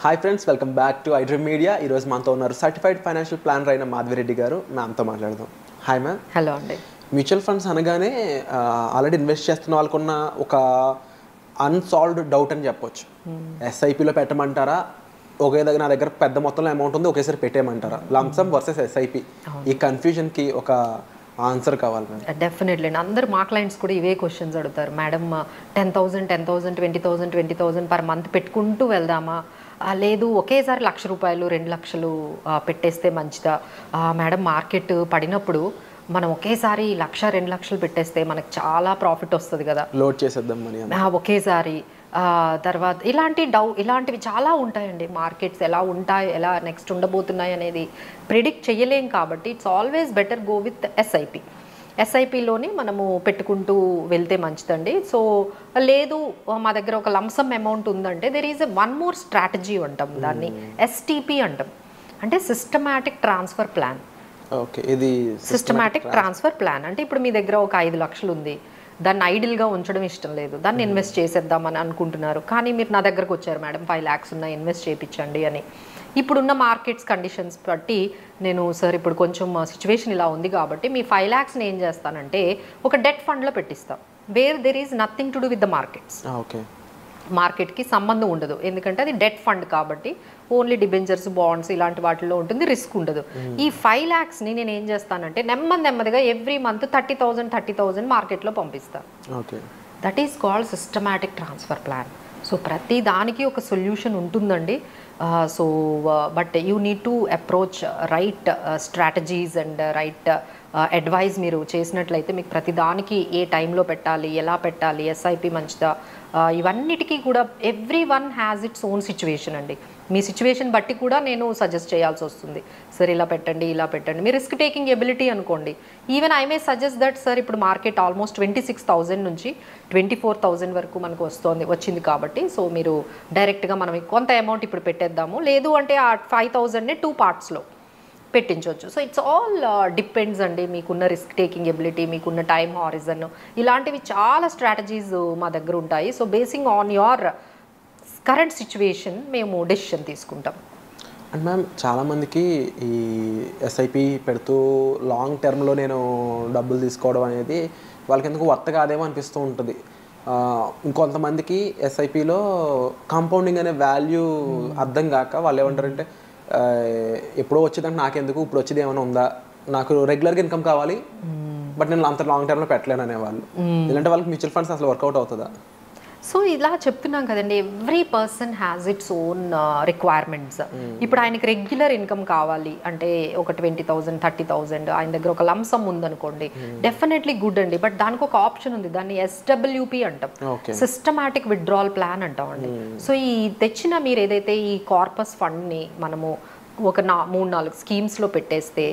Hi friends, welcome back to iDream media. ఈరోజు మనతో ఉన్నారు సర్టిఫైడ్ ఫైనాన్షియల్ ప్లానర్ అయిన మాధవిరెడ్డి గారు. మ్యామ్తో మాట్లాడదాం. Hi ma'am. హలో అండి. మ్యూచువల్ ఫండ్స్ అనగానే ఆల్రెడీ ఇన్వెస్ట్ చేస్తున్న వాళ్ళకున్న ఒక అన్సాల్వ్డ్ డౌట్ అని చెప్పొచ్చు. ఎస్ఐపిలో పెట్టమంటారా, నా దగ్గర పెద్ద మొత్తంలో అమౌంట్ ఉంది, ఒకేసారి పెట్టేయమంటారా? లంసమ్ వర్సెస్ ఎస్ఐపి, ఈ కన్ఫ్యూజన్కి ఒక ఆన్సర్ కావాలి మేడం. డెఫినెట్లీ అండి. అందరు మా క్లయింట్స్ కూడా ఇవే క్వశ్చన్స్ అడుగుతారు. మేడం 10,000 20,000 పర్ మంత్ పెట్టుకుంటూ వెళ్దామా, లేదు ఒకేసారి ₹1,00,000 2,00,000 పెట్టేస్తే మంచిదా? మేడం మార్కెట్ పడినప్పుడు మనం ఒకేసారి 1,00,000 2,00,000 పెట్టేస్తే మనకు చాలా ప్రాఫిట్ వస్తుంది కదా, లోడ్ చేసేద్దాం మనీ ఒకేసారి. తర్వాత ఇలాంటివి చాలా ఉంటాయండి. మార్కెట్స్ ఎలా ఉంటాయి, ఎలా నెక్స్ట్ ఉండబోతున్నాయి అనేది ప్రిడిక్ట్ చేయలేం. కాబట్టి it's always better go with ఎస్ఐపిలోని మనము పెట్టుకుంటూ వెళ్తే మంచిదండి. సో లేదు మా దగ్గర ఒక లంసమ్ అమౌంట్ ఉందంటే there is one more strategy అంటాం, దాన్ని ఎస్టిపి అంటాం, అంటే సిస్టమాటిక్ ట్రాన్స్ఫర్ ప్లాన్. ఓకే, ఇది సిస్టమాటిక్ ట్రాన్స్ఫర్ ప్లాన్ అంటే ఇప్పుడు మీ దగ్గర ఒక 5,00,000 ఉంది, దాన్ని ఐడిల్గా ఉంచడం ఇష్టం లేదు, దాన్ని ఇన్వెస్ట్ చేసేద్దామని అనుకుంటున్నారు. కానీ మీరు నా దగ్గరకు వచ్చారు, మేడం 5 lakhs ఉన్నాయి, ఇన్వెస్ట్ చేయించండి అని. ఇప్పుడున్న మార్కెట్స్ కండిషన్స్ బట్టి నేను సార్ ఇప్పుడు కొంచెం సిచ్యువేషన్ ఇలా ఉంది కాబట్టి మీ 5 lakhsని ఏం చేస్తానంటే ఒక డెట్ ఫండ్లో పెట్టిస్తాం, where there is nothing to do with the markets. Okay, మార్కెట్కి సంబంధం ఉండదు, ఎందుకంటే అది డెట్ ఫండ్ కాబట్టి ఓన్లీ డిబెంచర్స్, బాండ్స్ ఇలాంటి వాటిలో ఉంటుంది, రిస్క్ ఉండదు. ఈ 5 lakhsని నేను ఏం చేస్తానంటే నెమ్మదిగా ఎవ్రీ మంత్ 30,000 మార్కెట్లో పంపిస్తాను. Okay, that is called systematic transfer plan. So ప్రతి దానికి ఒక సొల్యూషన్ ఉంటుందండి. So but you need to approach right strategies and right advice మీరు చేసినట్లయితే మీకు ప్రతి దానికి ఏ టైంలో పెట్టాలి, ఎలా పెట్టాలి, ఎస్ఐపి మంచిదా, ఇవన్నిటికీ కూడా every one has its own situation అండి. మీ సిచ్యువేషన్ బట్టి కూడా నేను సజెస్ట్ చేయాల్సి వస్తుంది. సార్ ఇలా పెట్టండి, ఇలా పెట్టండి. మీ రిస్క్ టేకింగ్ ఎబిలిటీ అనుకోండి, even I may suggest that sir ఇప్పుడు మార్కెట్ ఆల్మోస్ట్ 26,000 నుంచి 24,000 వరకు మనకు వచ్చింది కాబట్టి సో మీరు డైరెక్ట్గా మనం కొంత అమౌంట్ ఇప్పుడు పెట్టేద్దాము, లేదు అంటే ఆ 5,000ని 2 partsలో పెట్టించవచ్చు. సో ఇట్స్ ఆల్ డిపెండ్స్ అండి, మీకున్న రిస్క్ టేకింగ్ ఎబిలిటీ, మీకున్న టైం హారిజన్, ఇలాంటివి చాలా స్ట్రాటజీస్ మా దగ్గర ఉంటాయి. So basing on your current situation మేము డెసిషన్ తీసుకుంటాం. అండ్ మ్యామ్ చాలామందికి ఈ ఎస్ఐపి పెడుతూ లాంగ్ టర్మ్లో నేను డబ్బులు తీసుకోవడం అనేది వాళ్ళకి ఎందుకు వర్త్ కాదేమో అనిపిస్తూ ఉంటుంది. ఇంకొంతమందికి ఎస్ఐపిలో కాంపౌండింగ్ అనే వాల్యూ అర్థం కాక వాళ్ళు ఏమంటారంటే ఎప్పుడో వచ్చేదానికి నాకెందుకు, ఇప్పుడు వచ్చేది ఏమైనా ఉందా, నాకు రెగ్యులర్గా ఇన్కమ్ కావాలి బట్ నేను అంత లాంగ్ టర్మ్లో పెట్టలేను అనేవాళ్ళు. ఇలాంటి వాళ్ళకి మ్యూచువల్ ఫండ్స్ అసలు వర్కౌట్ అవుతుందా? సో ఇలా చెప్తున్నాం కదండి, every person has its own requirements. ఇప్పుడు ఆయనకి రెగ్యులర్ ఇన్కమ్ కావాలి అంటే ఒక 20,000 30,000 ఆయన దగ్గర ఒక లంసమ్ ఉందనుకోండి, డెఫినెట్లీ గుడ్ అండి. బట్ దానికి ఒక ఆప్షన్ ఉంది, దాన్ని SWP అంటాం, సిస్టమాటిక్ విత్డ్రాల్ ప్లాన్ అంటాం అండి. సో ఈ తెచ్చిన మీరు ఏదైతే ఈ కార్పస్ ఫండ్ని మనము ఒక 3-4 స్కీమ్స్లో పెట్టేస్తే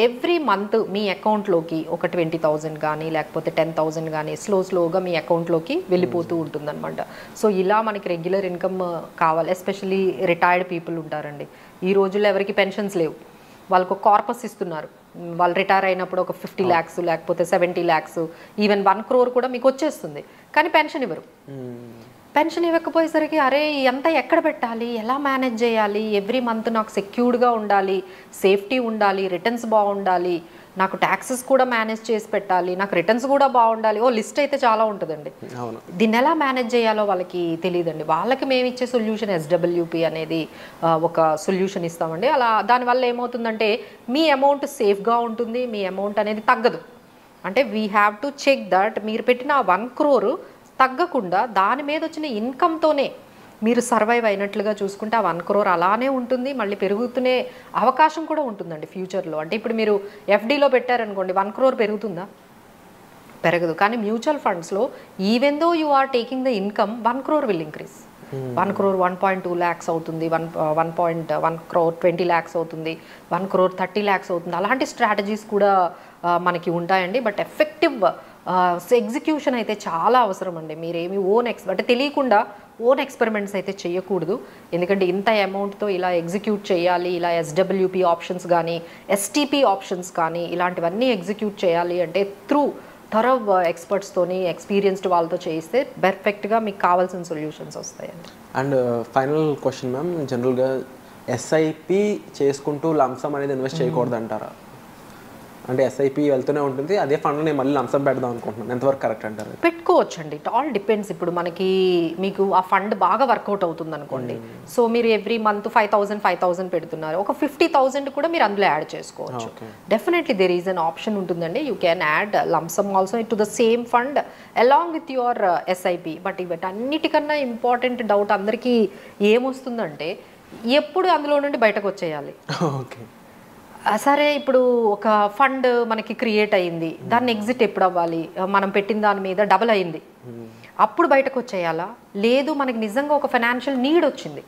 ఎవ్రీ మంత్ మీ అకౌంట్లోకి ఒక 20,000 కానీ లేకపోతే 10,000 కానీ స్లోగా మీ అకౌంట్లోకి వెళ్ళిపోతూ ఉంటుందన్నమాట. సో ఇలా మనకి రెగ్యులర్ ఇన్కమ్ కావాలి. ఎస్పెషల్లీ రిటైర్డ్ పీపుల్ ఉంటారండి, ఈ రోజుల్లో ఎవరికి పెన్షన్స్ లేవు, వాళ్ళకు ఒక కార్పస్ ఇస్తున్నారు, వాళ్ళు రిటైర్ అయినప్పుడు ఒక 50 lakhs లేకపోతే 70 lakhs ఈవెన్ 1 crore కూడా మీకు వచ్చేస్తుంది, కానీ పెన్షన్ ఇవ్వరు. పెన్షన్ ఇవ్వకపోయేసరికి అరే ఎంత ఎక్కడ పెట్టాలి, ఎలా మేనేజ్ చేయాలి, ఎవ్రీ మంత్ నాకు సెక్యూర్డ్గా ఉండాలి, సేఫ్టీ ఉండాలి, రిటర్న్స్ బాగుండాలి, నాకు ట్యాక్సెస్ కూడా మేనేజ్ చేసి పెట్టాలి, నాకు రిటర్న్స్ కూడా బాగుండాలి, లిస్ట్ అయితే చాలా ఉంటుందండి. దీన్ని ఎలా మేనేజ్ చేయాలో వాళ్ళకి తెలియదండి. వాళ్ళకి మేము ఇచ్చే సొల్యూషన్ SWP అనేది ఒక సొల్యూషన్ ఇస్తామండి. అలా దానివల్ల ఏమవుతుందంటే మీ అమౌంట్ సేఫ్గా ఉంటుంది, మీ అమౌంట్ అనేది తగ్గదు. అంటే we have to check that మీరు పెట్టిన 1 crore తగ్గకుండా దాని మీద వచ్చిన ఇన్కమ్తోనే మీరు సర్వైవ్ అయినట్లుగా చూసుకుంటే ఆ 1 crore అలానే ఉంటుంది, మళ్ళీ పెరుగుతూనే అవకాశం కూడా ఉంటుందండి ఫ్యూచర్లో. అంటే ఇప్పుడు మీరు FDలో పెట్టారనుకోండి 1 crore పెరుగుతుందా? పెరగదు. కానీ మ్యూచువల్ ఫండ్స్లో even though you are taking the income 1 crore will increase. 1 crore 1.2 lakhs అవుతుంది, 1 crore 20 lakhs అవుతుంది, 1 crore 30 lakhs అవుతుంది. అలాంటి స్ట్రాటజీస్ కూడా మనకి ఉంటాయండి. బట్ ఎఫెక్టివ్ ఎగ్జిక్యూషన్ అయితే చాలా అవసరం అండి. మీరేమి అంటే తెలియకుండా ఓన్ ఎక్స్పెరిమెంట్స్ అయితే చేయకూడదు, ఎందుకంటే ఇంత అమౌంట్తో ఇలా ఎగ్జిక్యూట్ చేయాలి, ఇలా SWP ఆప్షన్స్ కానీ STP ఆప్షన్స్ కానీ ఇలాంటివన్నీ ఎగ్జిక్యూట్ చేయాలి అంటే త్రూ థరో ఎక్స్పర్ట్స్తోని ఎక్స్పీరియన్స్డ్ వాళ్ళతో చేయిస్తే పర్ఫెక్ట్గా మీకు కావాల్సిన సొల్యూషన్స్ వస్తాయండి. అండ్ ఫైనల్ క్వశ్చన్ మ్యామ్, జనరల్గా ఎస్ఐపి చేసుకుంటూ లంసమ్ అనేది ఇన్వెస్ట్ చేయకూడదు అంటారా? అంటే ఎస్ఐపి వెళ్తూనే ఉంటుంది, అదే ఫండ్లో నేను మళ్ళీ లంసమ్ పెడదాం అనుకుంటున్నాను, ఎంతవరకు కరెక్ట్ అంటారు? పెట్టుకోవచ్చండి, ఇట్ ఆల్ డిపెండ్స్. ఇప్పుడు మీకు ఆ ఫండ్ బాగా వర్కౌట్ అవుతుంది అనుకోండి, సో మీరు ఎవ్రీ మంత్ 5,000 పెడుతున్నారు, ఒక 50,000 కూడా మీరు అందులో యాడ్ చేసుకోవచ్చు. Definitely there is an option ఉంటుందండి. You can add lump sum also to the same fund along with your SIP. But వీటన్నిటికన్నా ఇంపార్టెంట్ డౌట్ అందరికీ ఏమొస్తుందంటే, ఎప్పుడు అందులో నుండి బయటకు వచ్చేయాలి. ఓకే, సరే ఇప్పుడు ఒక ఫండ్ మనకి క్రియేట్ అయ్యింది, దాన్ని ఎగ్జిట్ ఎప్పుడు అవ్వాలి, మనం పెట్టిన దాని మీద డబల్ అయింది, అప్పుడు బయటకు వచ్చేయాలా? లేదు మనకి నిజంగా ఒక ఫైనాన్షియల్ నీడ్ వచ్చింది,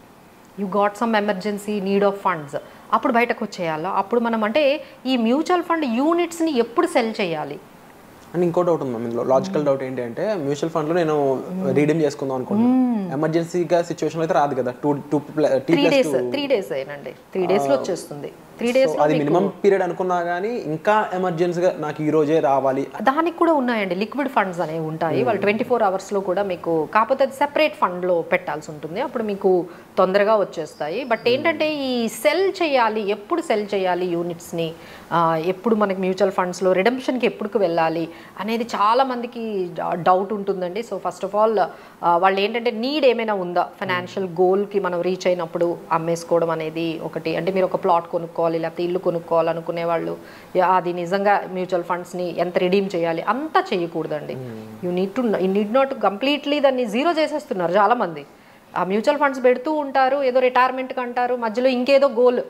you got some emergency need of funds, అప్పుడు బయటకు వచ్చేయాలా? అప్పుడు మనం అంటే ఈ మ్యూచువల్ ఫండ్ యూనిట్స్ని ఎప్పుడు సెల్ చేయాలి? అండ్ ఇంకో డౌట్ ఉంది మ్యామ్, ఇందులో లాజికల్ డౌట్ ఏంటి అంటే, మ్యూచువల్ ఫండ్లో నేను రీడీమ్ చేసుకుందాం అనుకుంటున్నాను, ఎమర్జెన్సీగా సిచ్యువేషన్ అయితే రాదు కదా, 3 days అయినండి, 3 daysలో వచ్చేస్తుంది. 3 days అది మినిమం పీరియడ్ అనుకున్నా కానీ ఇంకా ఎమర్జెన్సీగా నాకు ఈ రోజే రావాలి, దానికి కూడా ఉన్నాయండి లిక్విడ్ ఫండ్స్ అనేవి ఉంటాయి. వాళ్ళు 24 hours కూడా మీకు, కాకపోతే అది సెపరేట్ ఫండ్లో పెట్టాల్సి ఉంటుంది, అప్పుడు మీకు తొందరగా వచ్చేస్తాయి. బట్ ఏంటంటే ఈ సెల్ చేయాలి, ఎప్పుడు సెల్ చేయాలి యూనిట్స్ని, ఎప్పుడు మనకి మ్యూచువల్ ఫండ్స్లో రిడెంప్షన్కి ఎప్పుడు వెళ్ళాలి అనేది చాలా మందికి డౌట్ ఉంటుందండి. సో ఫస్ట్ ఆఫ్ ఆల్ వాళ్ళు ఏంటంటే నీడ్ ఏమైనా ఉందా, ఫైనాన్షియల్ గోల్కి మనం రీచ్ అయినప్పుడు అమ్మేసుకోవడం అనేది ఒకటి. అంటే మీరు ఒక ప్లాట్ కొనుక్కోవాలి, లేకపోతే ఇల్లు కొనుక్కోవాలనుకునే వాళ్ళు అది నిజంగా మ్యూచువల్ ఫండ్స్ని ఎంత రిడీమ్ చేయాలి అంతా చేయకూడదండి. యూ నీడ్ నాట్ కంప్లీట్లీ దాన్ని జీరో చేసేస్తున్నారు చాలామంది. ఆ మ్యూచువల్ ఫండ్స్ పెడుతూ ఉంటారు, ఏదో రిటైర్మెంట్కి అంటారు, మధ్యలో ఇంకేదో గోల్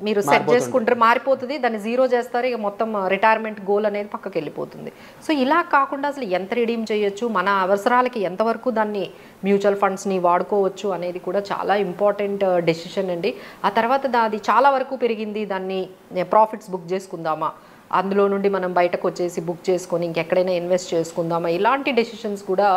మీరు సెట్ చేసుకుంటారు, మారిపోతుంది, దాన్ని జీరో చేస్తారు, ఇక మొత్తం రిటైర్మెంట్ గోల్ అనేది పక్కకి వెళ్ళిపోతుంది. సో ఇలా కాకుండా అసలు ఎంత రిడీమ్ చేయొచ్చు, మన అవసరాలకి ఎంతవరకు దాన్ని మ్యూచువల్ ఫండ్స్ని వాడుకోవచ్చు అనేది కూడా చాలా ఇంపార్టెంట్ డెసిషన్ అండి. ఆ తర్వాత అది చాలా వరకు పెరిగింది, దాన్ని ప్రాఫిట్స్ బుక్ చేసుకుందామా, అందులో నుండి మనం బయటకు వచ్చేసి బుక్ చేసుకొని ఇంకెక్కడైనా ఇన్వెస్ట్ చేసుకుందామా, ఇలాంటి డెసిషన్స్ కూడా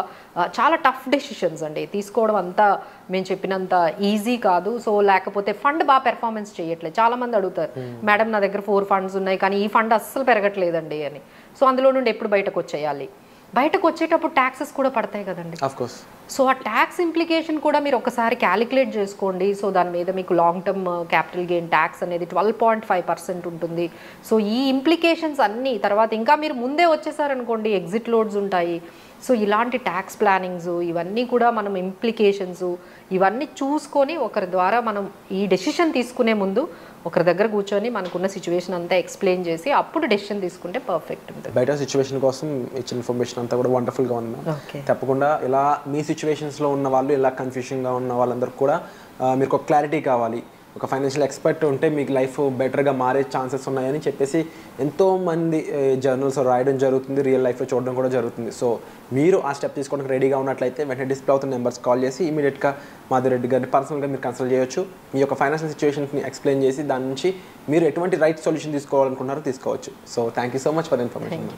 చాలా టఫ్ డెసిషన్స్ అండి, తీసుకోవడం అంతా మేము చెప్పినంత ఈజీ కాదు. సో లేకపోతే ఫండ్ బాగా పెర్ఫార్మెన్స్ చేయట్లేదు, చాలామంది అడుగుతారు, మేడం నా దగ్గర 4 funds ఉన్నాయి కానీ ఈ ఫండ్ అస్సలు పెరగట్లేదండి అని. సో అందులో నుండి ఎప్పుడు బయటకు వచ్చేయాలి? బయటకు వచ్చేటప్పుడు ట్యాక్సెస్ కూడా పడతాయి కదండి. సో ఆ ట్యాక్స్ ఇంప్లికేషన్ కూడా మీరు ఒకసారి క్యాలిక్యులేట్ చేసుకోండి. సో దాని మీద మీకు long term capital gain tax అనేది 12.5% ఉంటుంది. సో ఈ ఇంప్లికేషన్స్ అన్నీ తర్వాత ఇంకా మీరు ముందే వచ్చేసారనుకోండి ఎగ్జిట్ లోడ్స్ ఉంటాయి. సో ఇలాంటి ట్యాక్స్ ప్లానింగ్స్ ఇవన్నీ కూడా మనం ఇంప్లికేషన్స్ ఇవన్నీ చూసుకొని ఒకరి ద్వారా మనం ఈ డెసిషన్ తీసుకునే ముందు ఒకరి దగ్గర కూర్చొని మనకున్న సిచ్యువేషన్ అంతా ఎక్స్ప్లెయిన్ చేసి అప్పుడు డెసిషన్ తీసుకుంటే పర్ఫెక్ట్ ఉంటుంది. బయట సిచ్యువేషన్ కోసం ఇచ్చిన ఇన్ఫర్మేషన్ అంతా కూడా వండర్ఫుల్గా ఉంది. తప్పకుండా ఇలా మీ సిచ్యువేషన్స్లో ఉన్న వాళ్ళు, ఇలా కన్ఫ్యూషన్గా ఉన్న వాళ్ళందరూ కూడా మీకు ఒక క్లారిటీ కావాలి, ఒక ఫైనాన్షియల్ ఎక్స్పర్ట్ ఉంటే మీకు లైఫ్ బెటర్గా మారే ఛాన్సెస్ ఉన్నాయని చెప్పేసి ఎంతోమంది జర్నల్స్ రాయడం జరుగుతుంది, రియల్ లైఫ్లో చూడడం కూడా జరుగుతుంది. సో మీరు ఆ స్టెప్ తీసుకోవడానికి రెడీగా ఉన్నట్లయితే వెంటనే డిస్ప్లే అవుతున్న నెంబర్స్ కాల్ చేసి ఇమీడియట్గా మాధురెడ్డి గారిని పర్సనల్గా మీరు కన్సల్ట్ చేయొచ్చు. మీ యొక్క ఫైనాన్షియల్ సిచ్యువేషన్స్ని ఎక్స్ప్లెయిన్ చేసి దాని నుంచి మీరు ఎటువంటి రైట్ సొల్యూషన్ తీసుకోవాలనుకున్నారో తీసుకోవచ్చు. So thank you so much for information.